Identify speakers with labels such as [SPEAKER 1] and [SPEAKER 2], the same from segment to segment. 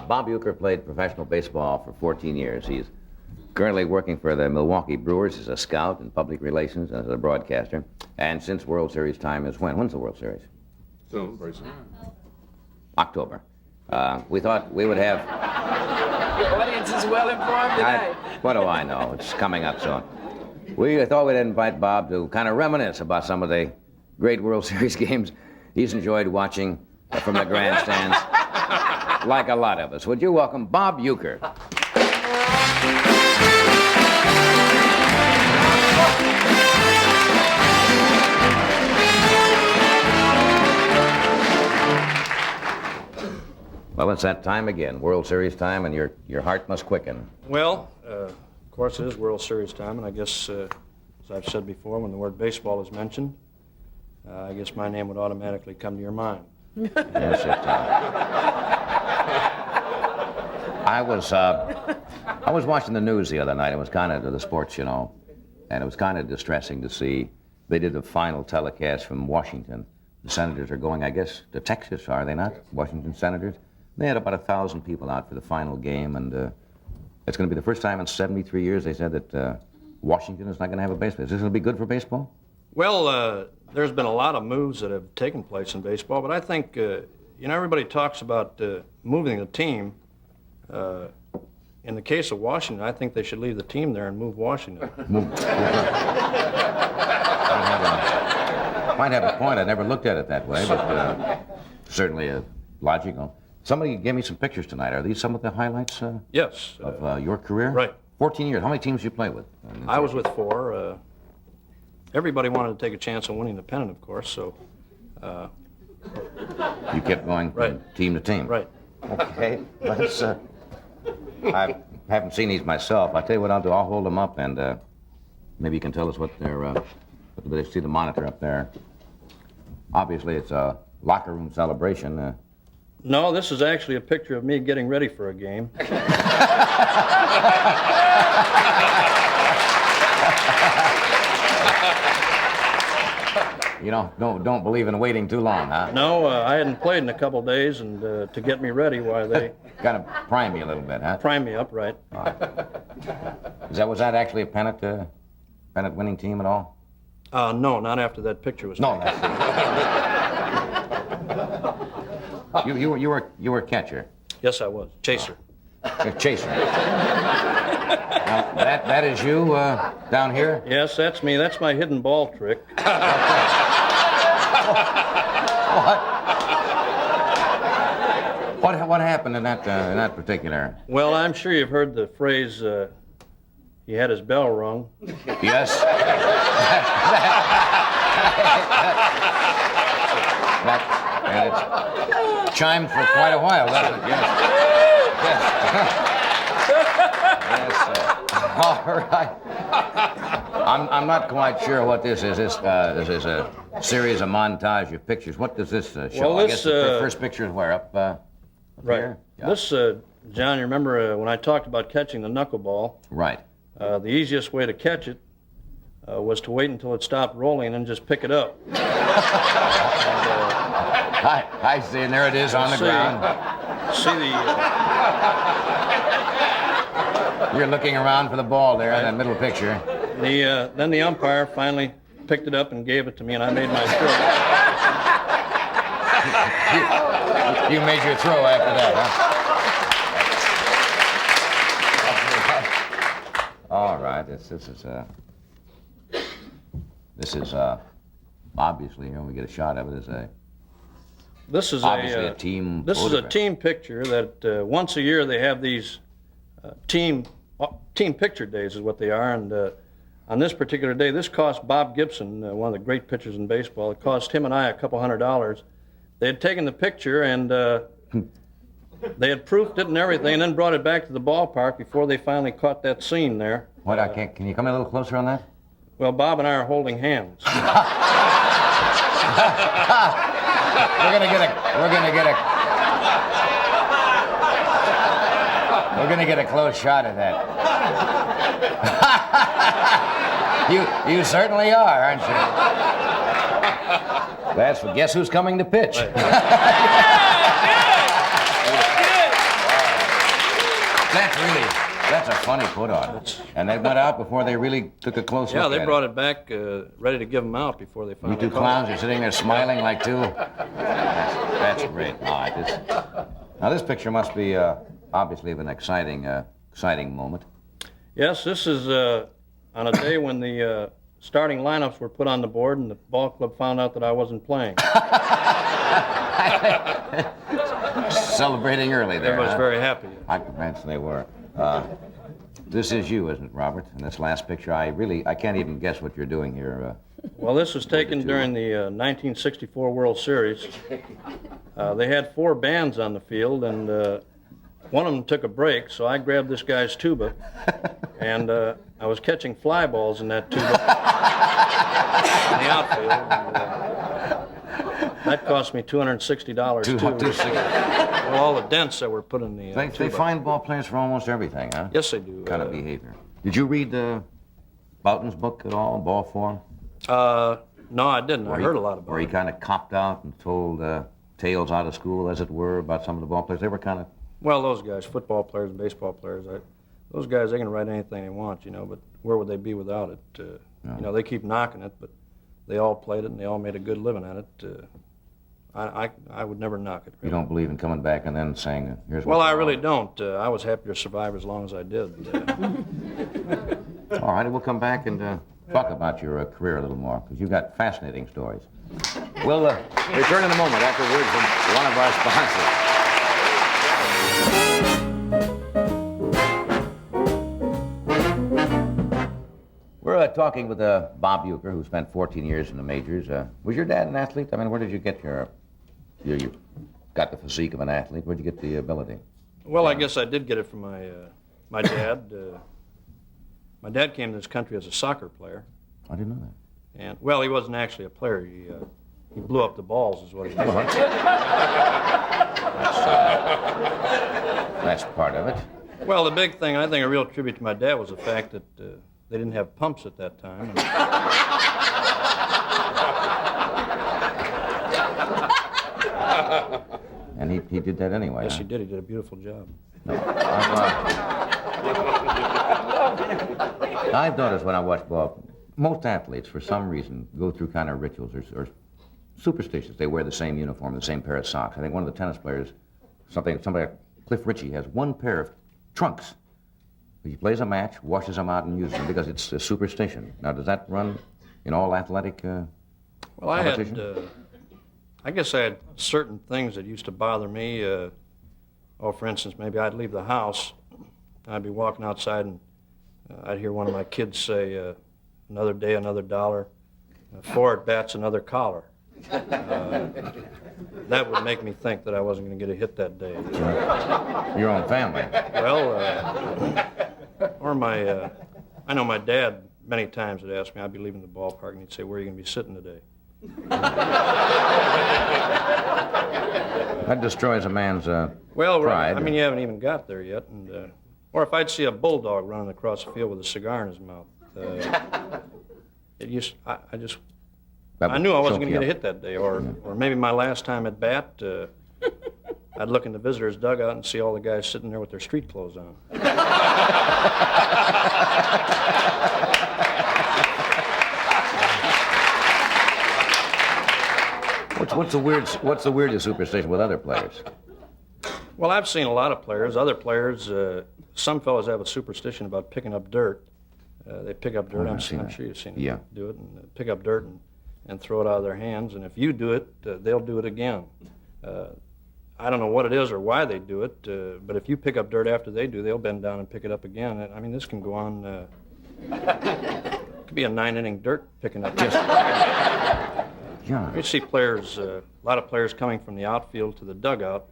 [SPEAKER 1] Bob Uecker played professional baseball for 14 years. He's currently working for the Milwaukee Brewers as a scout in public relations and as a broadcaster. And since World Series time is when? When's the World Series?
[SPEAKER 2] Soon, very soon.
[SPEAKER 1] October. We thought we would have...
[SPEAKER 3] Your audience is well informed tonight.
[SPEAKER 1] What do I know? It's coming up soon. We thought we'd invite Bob to kind of reminisce about some of the great World Series games he's enjoyed watching from the grandstands, like a lot of us. Would you welcome Bob Uecker? Well, it's that time again, World Series time, and your heart must quicken.
[SPEAKER 4] Well, of course it is World Series time, and I guess, as I've said before, when the word baseball is mentioned, I guess my name would automatically come to your mind.
[SPEAKER 1] Yes, I was watching the news the other night. It was kind of the sports, you know, and it was kind of distressing to see. They did the final telecast from Washington. The Senators are going, I guess, to Texas, are they not? Washington Senators. They had about 1,000 people out for the final game, and it's going to be the first time in 73 years they said that Washington is not going to have a baseball. Is this going to be good for baseball?
[SPEAKER 4] Well, there's been a lot of moves that have taken place in baseball, but I think, you know, everybody talks about moving the team. In the case of Washington, I think they should leave the team there and move Washington.
[SPEAKER 1] Might have a point. I never looked at it that way, but certainly logical. Somebody gave me some pictures tonight. Are these some of the highlights
[SPEAKER 4] Yes.
[SPEAKER 1] of your career?
[SPEAKER 4] Right.
[SPEAKER 1] 14 years. How many teams did you play with?
[SPEAKER 4] I was with 4. Everybody wanted to take a chance on winning the pennant, of course, so...
[SPEAKER 1] You kept going from
[SPEAKER 4] Right.
[SPEAKER 1] team to team?
[SPEAKER 4] Right.
[SPEAKER 1] Okay. Let's, I haven't seen these myself. I'll tell you what I'll do. I'll hold them up, and maybe you can tell us what they're... They see the monitor up there. Obviously, it's a locker room celebration.
[SPEAKER 4] No, this is actually a picture of me getting ready for a game.
[SPEAKER 1] You know, don't believe in waiting too long, huh?
[SPEAKER 4] No, I hadn't played in a couple days, and to get me ready, why they
[SPEAKER 1] Kind of prime you a little bit, huh?
[SPEAKER 4] prime me up, right?
[SPEAKER 1] Was that actually a pennant winning team at all?
[SPEAKER 4] No, not after that picture was
[SPEAKER 1] No,
[SPEAKER 4] taken.
[SPEAKER 1] that's you were a catcher.
[SPEAKER 4] Yes, I was. Chaser.
[SPEAKER 1] A chaser. Now, that is you down here?
[SPEAKER 4] Yes, that's me. That's my hidden ball trick.
[SPEAKER 1] What happened in that particular?
[SPEAKER 4] Well, I'm sure you've heard the phrase, he had his bell rung.
[SPEAKER 1] Yes. And it's chimed for quite a while, doesn't it? Yes. Yes. All right. I'm not quite sure what this is. This is a series of montage of pictures. What does this show?
[SPEAKER 4] Well,
[SPEAKER 1] I
[SPEAKER 4] this,
[SPEAKER 1] guess the first picture is where? Up
[SPEAKER 4] Right.
[SPEAKER 1] here? Yeah.
[SPEAKER 4] This, John, you remember when I talked about catching the knuckleball?
[SPEAKER 1] Right.
[SPEAKER 4] The easiest way to catch it was to wait until it stopped rolling and then just pick it up.
[SPEAKER 1] I see, and there it is on the ground.
[SPEAKER 4] See the...
[SPEAKER 1] You're looking around for the ball there in that middle picture.
[SPEAKER 4] Then the umpire finally picked it up and gave it to me, and I made my throw.
[SPEAKER 1] You made your throw after that, huh? All right. This is obviously, here we get a shot of it,
[SPEAKER 4] This is
[SPEAKER 1] obviously a team
[SPEAKER 4] This is a
[SPEAKER 1] photograph.
[SPEAKER 4] team picture that once a year they have these team picture days is what they are, and on this particular day, this cost Bob Gibson, one of the great pitchers in baseball, it cost him and I a couple $100. They had taken the picture and they had proofed it and everything, and then brought it back to the ballpark before they finally caught that scene there.
[SPEAKER 1] What? Can you come a little closer on that?
[SPEAKER 4] Well, Bob and I are holding hands.
[SPEAKER 1] We're gonna get a close shot of that. You certainly are, aren't you? Guess who's coming to pitch? That's a funny put on. And they went out before they really took a close look at it.
[SPEAKER 4] Yeah, they brought it back ready to give them out before they finally
[SPEAKER 1] You two clowns are sitting there smiling like two. That's great. All right, now this picture must be obviously of an exciting moment.
[SPEAKER 4] Yes, this is on a day when the starting lineups were put on the board and the ball club found out that I wasn't playing.
[SPEAKER 1] Celebrating early there.
[SPEAKER 4] Everybody's very happy.
[SPEAKER 1] I'm convinced they were. This is you, isn't it, Robert? In this last picture, I can't even guess what you're doing here.
[SPEAKER 4] Well, this was taken during the 1964 World Series. They had 4 bands on the field, and one of them took a break, so I grabbed this guy's tuba, and I was catching fly balls in that tuba in the outfield. That cost me $260 too. With all the dents that were put in the tuba.
[SPEAKER 1] They find ball players for almost everything, huh?
[SPEAKER 4] Yes, they do.
[SPEAKER 1] Kind of behavior. Did you read Boughton's book at all, Ball Form?
[SPEAKER 4] No, I didn't. I heard a lot about it.
[SPEAKER 1] Where he kind of copped out and told tales out of school, as it were, about some of the ball players. They were kind of...
[SPEAKER 4] Well, those guys, football players and baseball players, those guys, they can write anything they want, you know, but where would they be without it?
[SPEAKER 1] No.
[SPEAKER 4] You know, they keep knocking it, but they all played it and they all made a good living at it. I would never knock it. Really.
[SPEAKER 1] You don't believe in coming back and then saying, here's what...
[SPEAKER 4] Well, I really don't. I was happy to survive as long as I did.
[SPEAKER 1] All right, we'll come back and talk about your career a little more, because you've got fascinating stories. We'll return in a moment after word from one of our sponsors. We're talking with Bob Uecker, who spent 14 years in the majors. Was your dad an athlete? I mean, where did you get you got the physique of an athlete? Where'd you get the ability?
[SPEAKER 4] Well, I guess I did get it from my dad. My dad came to this country as a soccer player.
[SPEAKER 1] I didn't know that.
[SPEAKER 4] And well, he wasn't actually a player. He blew up the balls, is what he did.
[SPEAKER 1] That's part of it.
[SPEAKER 4] Well, the big thing, I think a real tribute to my dad was the fact that they didn't have pumps at that time.
[SPEAKER 1] And he did that anyway.
[SPEAKER 4] Yes,
[SPEAKER 1] huh?
[SPEAKER 4] he did. He did a beautiful job.
[SPEAKER 1] No, I've noticed when I watch ball, most athletes, for some reason, go through kind of rituals or superstitions. They wear the same uniform, the same pair of socks. I think one of the tennis players, somebody, Cliff Ritchie, has one pair of trunks. He plays a match, washes them out, and uses them because it's a superstition. Now, does that run in all athletic
[SPEAKER 4] Well, I guess I had certain things that used to bother me. For instance, maybe I'd leave the house, I'd be walking outside, and I'd hear one of my kids say, another day, another dollar, 4 at bats, another collar. That would make me think that I wasn't going to get a hit that day.
[SPEAKER 1] your own family?
[SPEAKER 4] Well, or I know my dad many times would ask me, I'd be leaving the ballpark, and he'd say, where are you going to be sitting today?
[SPEAKER 1] That destroys a man's
[SPEAKER 4] Well,
[SPEAKER 1] pride.
[SPEAKER 4] I mean, you haven't even got there yet. And or if I'd see a bulldog running across the field with a cigar in his mouth, I knew I wasn't going to get a hit that day. Or maybe my last time at bat, I'd look in the visitor's dugout and see all the guys sitting there with their street clothes on.
[SPEAKER 1] What's the weirdest superstition with other players?
[SPEAKER 4] Well, I've seen a lot of players. Other players, some fellows have a superstition about picking up dirt. They pick up dirt. I'm sure you've seen them do it, and pick up dirt and throw it out of their hands. And if you do it, they'll do it again. I don't know what it is or why they do it, but if you pick up dirt after they do, they'll bend down and pick it up again. I mean, this can go on. It could be a 9-inning dirt picking up. You see players, a lot of players coming from the outfield to the dugout.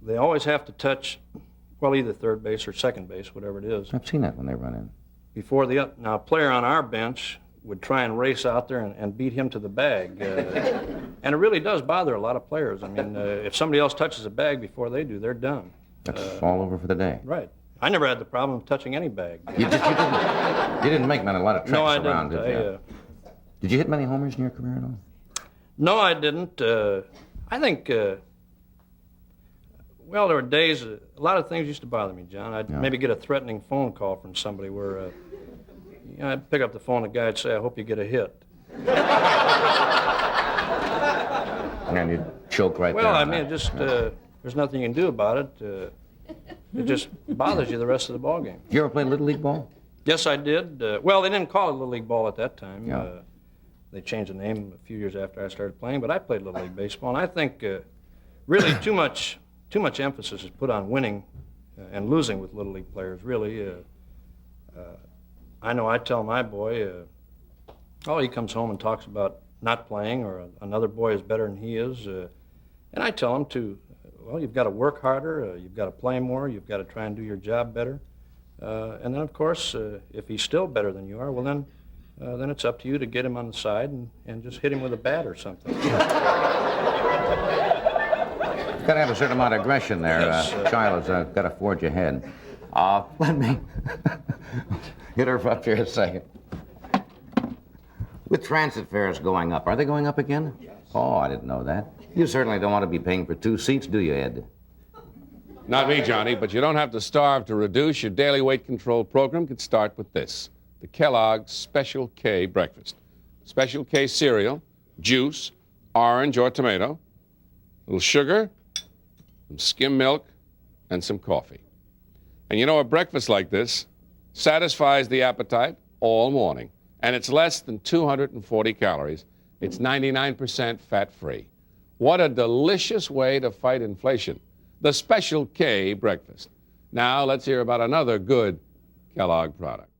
[SPEAKER 4] They always have to touch, well, either third base or second base, whatever it is.
[SPEAKER 1] I've seen that when they run in.
[SPEAKER 4] Now, a player on our bench would try and race out there and beat him to the bag. And it really does bother a lot of players. I mean, if somebody else touches a bag before they do, they're done.
[SPEAKER 1] That's all over for the day.
[SPEAKER 4] Right. I never had the problem of touching any bag.
[SPEAKER 1] You didn't make a lot of treks around, did you? Did you hit many homers in your career at all?
[SPEAKER 4] No, I didn't. I think Well, there were days, a lot of things used to bother me, John. I'd maybe get a threatening phone call from somebody where, I'd pick up the phone, the guy would say, I hope you get a hit.
[SPEAKER 1] And you'd choke right there.
[SPEAKER 4] Well, I mean, it just, there's nothing you can do about it. It just bothers you the rest of the ball game.
[SPEAKER 1] You ever play Little League ball?
[SPEAKER 4] Yes, I did. Well, they didn't call it Little League ball at that time.
[SPEAKER 1] Yeah.
[SPEAKER 4] They changed the name a few years after I started playing, but I played Little League baseball, and I think really too much emphasis is put on winning and losing with Little League players, really. I know I tell my boy, he comes home and talks about not playing, or another boy is better than he is, and I tell him you've got to work harder, you've got to play more, you've got to try and do your job better. And then, of course, if he's still better than you are, well, then it's up to you to get him on the side and just hit him with a bat or something.
[SPEAKER 1] You've got to have a certain amount of aggression there.
[SPEAKER 4] Yes,
[SPEAKER 1] Child has got to forge ahead. Let me interrupt here a second. With transit fares going up, are they going up again? Yes. Oh, I didn't know that. You certainly don't want to be paying for 2 seats, do you, Ed?
[SPEAKER 2] Not me, Johnny, but you don't have to starve to reduce. Your daily weight control program could start with this: the Kellogg's Special K breakfast. Special K cereal, juice, orange or tomato, a little sugar, some skim milk, and some coffee. And you know, a breakfast like this satisfies the appetite all morning. And it's less than 240 calories. It's 99% fat-free. What a delicious way to fight inflation. The Special K breakfast. Now let's hear about another good Kellogg product.